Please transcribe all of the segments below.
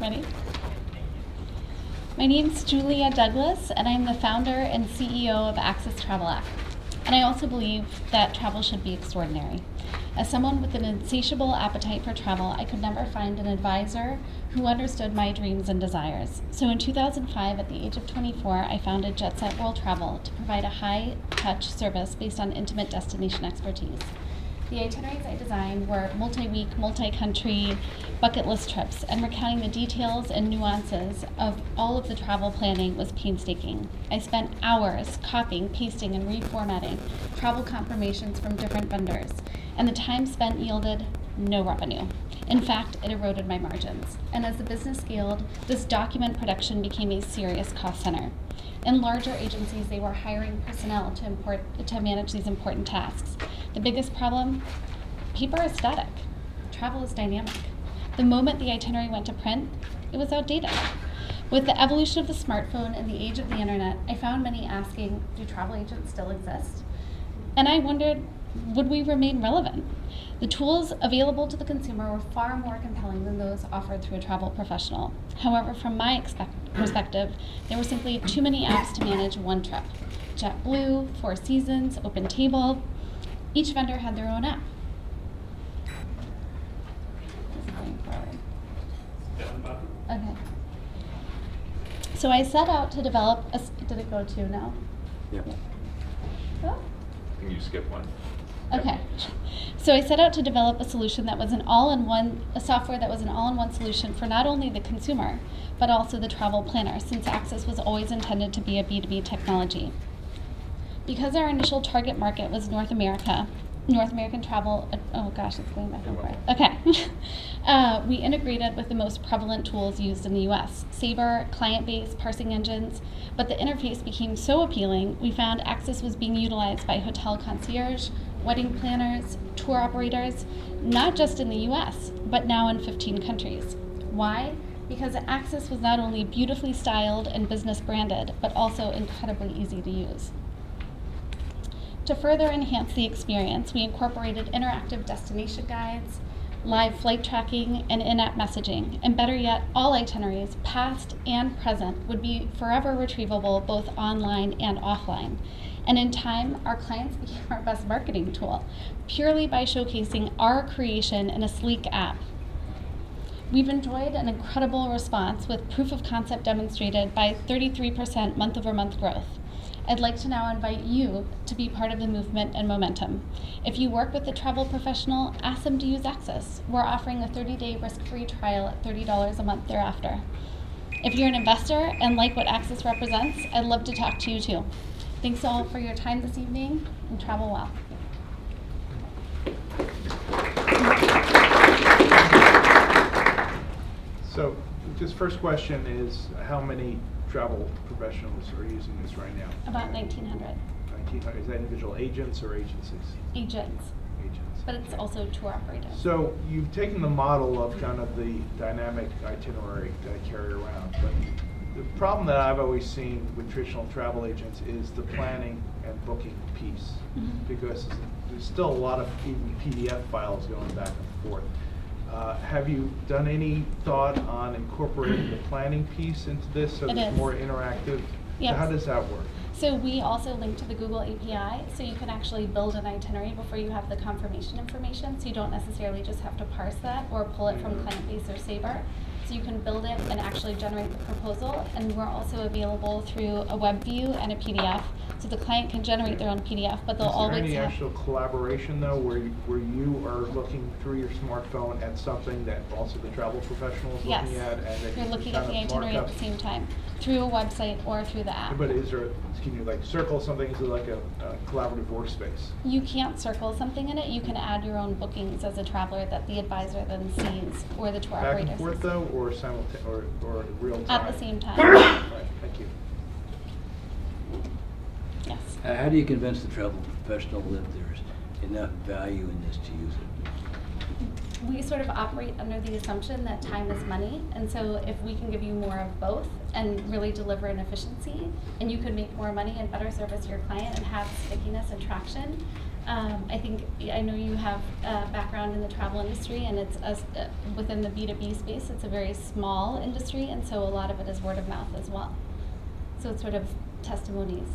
Ready? My name's Julia Douglas, and I'm the founder and CEO of Axus Travel App. And I also believe that travel should be extraordinary. As someone with an insatiable appetite for travel, I could never find an advisor who understood my dreams and desires. So in 2005, at the age of 24, I founded Jet Set World Travel to provide a high-touch service based on intimate destination expertise. The itineraries I designed were multi-week, multi-country bucket list trips, and recounting the details and nuances of all of the travel planning was painstaking. I spent hours copying, pasting, and reformatting travel confirmations from different vendors, and the time spent yielded no revenue. In fact, it eroded my margins. And as the business scaled, this document production became a serious cost center. In larger agencies, they were hiring personnel to manage these important tasks. The biggest problem? Paper is static. Travel is dynamic. The moment the itinerary went to print, it was outdated. With the evolution of the smartphone and the age of the internet, I found many asking, do travel agents still exist? And I wondered, would we remain relevant? The tools available to the consumer were far more compelling than those offered through a travel professional. However, from my perspective, there were simply too many apps to manage one trip. JetBlue, Four Seasons, OpenTable, each vendor had their own app. This is going forward. Okay. So I set out to develop did it go to now? Yep. Oh. I think you skip one. Okay. So I set out to develop a solution that was a software that was an all-in-one solution for not only the consumer, but also the travel planner, since Axus was always intended to be a B2B technology. Because our initial target market was North American travel, oh gosh, it's going back and forth. Okay. We integrated with the most prevalent tools used in the US, Sabre, client base, parsing engines, but the interface became so appealing, we found Axus was being utilized by hotel concierge, wedding planners, tour operators, not just in the US, but now in 15 countries. Why? Because Axus was not only beautifully styled and business branded, but also incredibly easy to use. To further enhance the experience, we incorporated interactive destination guides, live flight tracking, and in-app messaging. And better yet, all itineraries, past and present, would be forever retrievable both online and offline. And in time, our clients became our best marketing tool, purely by showcasing our creation in a sleek app. We've enjoyed an incredible response with proof of concept demonstrated by 33% month-over-month growth. I'd like to now invite you to be part of the movement and momentum. If you work with a travel professional, ask them to use Axus. We're offering a 30-day risk-free trial at $30 a month thereafter. If you're an investor and like what Axus represents, I'd love to talk to you too. Thanks all for your time this evening, and travel well. So, just first question is, how many travel professionals are using this right now? About 1,900 1,900. Is that individual agents or agencies? agents, Agents. but it's also tour operators. So you've taken the model of kind of the dynamic itinerary that I carry around, but the problem that I've always seen with traditional travel agents is the planning and booking piece, because there's still a lot of even PDF files going back and forth. Have you done any thought on incorporating the planning piece into this so It it's is. more interactive? Yes. So how does that work? So we also link to the Google API, so you can actually build an itinerary before you have the confirmation information, so you don't necessarily just have to parse that or pull it from client base or Sabre. So you can build it and actually generate the proposal, and we're also available through a web view and a PDF, so the client can generate their own PDF, but they'll always Is there any have... actual collaboration though, where you are looking through your smartphone at something that also the travel professional is Yes. looking at, and that You're you looking kind at the of itinerary mark at up? the same time, through a website or through the app. But is there, can you like circle something into like a collaborative workspace? You can't circle something in it. You can add your own bookings as a traveler that the advisor then sees, or the tour Back operator and forth sees. though, or or real time? At the same time. Right, thank you. Yes. How do you convince the travel professional that there's enough value in this to use it? we sort of operate under the assumption that time is money, and so if we can give you more of both and really deliver an efficiency, and you could make more money and better service your client and have stickiness and traction, I know you have a background in the travel industry, and it's within the B2B space, it's a very small industry, and so a lot of it is word of mouth as well. So it's sort of testimonies.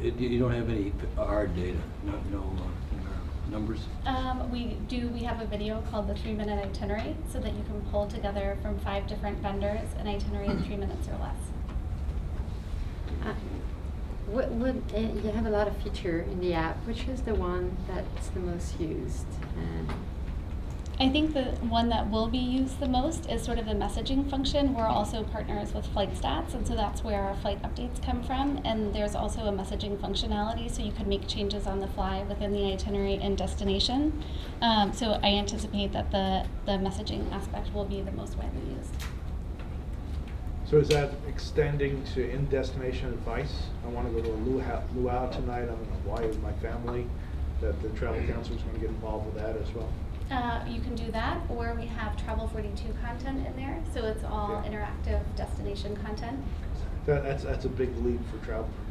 You don't have any hard data, no numbers? We have a video called the 3-minute itinerary, so that you can pull together from 5 different vendors an itinerary in 3 minutes or less. You have a lot of feature in the app. Which is the one that's the most used? I think the one that will be used the most is sort of the messaging function. We're also partners with Flight Stats, and so that's where our flight updates come from. And there's also a messaging functionality, so you can make changes on the fly within the itinerary and destination. So I anticipate that the messaging aspect will be the most widely used. So is that extending to in-destination advice? I want to go to a luau tonight, I'm in Hawaii with my family, that the travel counselor is going to get involved with that as well? You can do that, or we have Travel 42 content in there, so it's all interactive destination content. That's a big leap for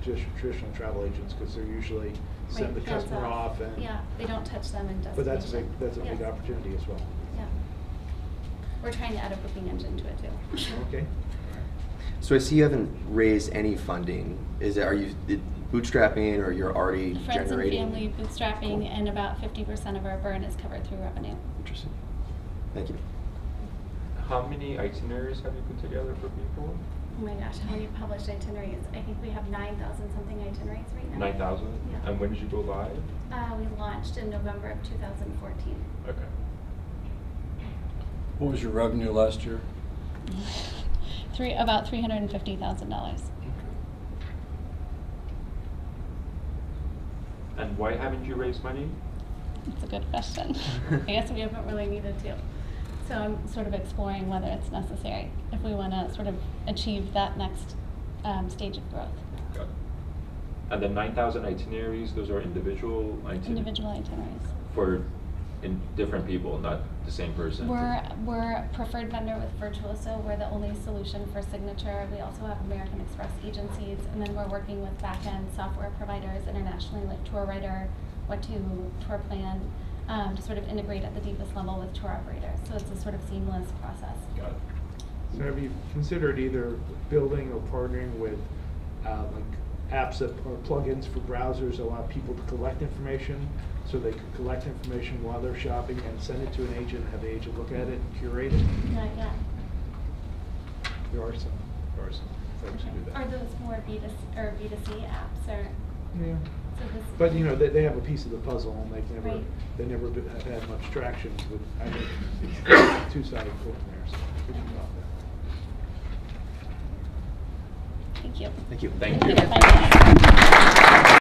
traditional travel agents, because they're usually send the hands customer off and. Yeah, they don't touch them in But destination. that's a big opportunity as well. Yeah. We're trying to add a booking engine to it too. Okay. So I see you haven't raised any funding. Are you bootstrapping, or you're already Friends generating? and family bootstrapping, Cool. and about 50% of our burn is covered through revenue. Interesting. Thank you. How many itineraries have you put together for people? Oh my gosh, how many published itineraries? I think we have 9,000 something itineraries right now. 9,000? Yeah. And when did you go live? We launched in November of 2014. Okay. What was your revenue last year? About $350,000. And why haven't you raised money? That's a good question. I guess we haven't really needed to. So I'm sort of exploring whether it's necessary if we want to sort of achieve that next stage of growth. Got it. And the 9,000 itineraries, those are individual itineraries? Individual itineraries. For different people, not the same person? We're a preferred vendor with Virtuoso. We're the only solution for signature. We also have American Express agencies, and then we're working with back-end software providers internationally like TourWriter, What2, TourPlan, to sort of integrate at the deepest level with tour operators. So it's a sort of seamless process. Got it. So have you considered either building or partnering with like apps or plugins for browsers that allow people to collect information, so they can collect information while they're shopping and send it to an agent, have the agent look at it and curate it? Not yet. There are some folks who do that. Are those more B2C apps or? Yeah. So this, But you know, they have a piece of the puzzle, and Right. they never have had much traction with. I think it's a two-sided coin there. So we can talk about that. Thank you. Thank you. Thank you. Bye.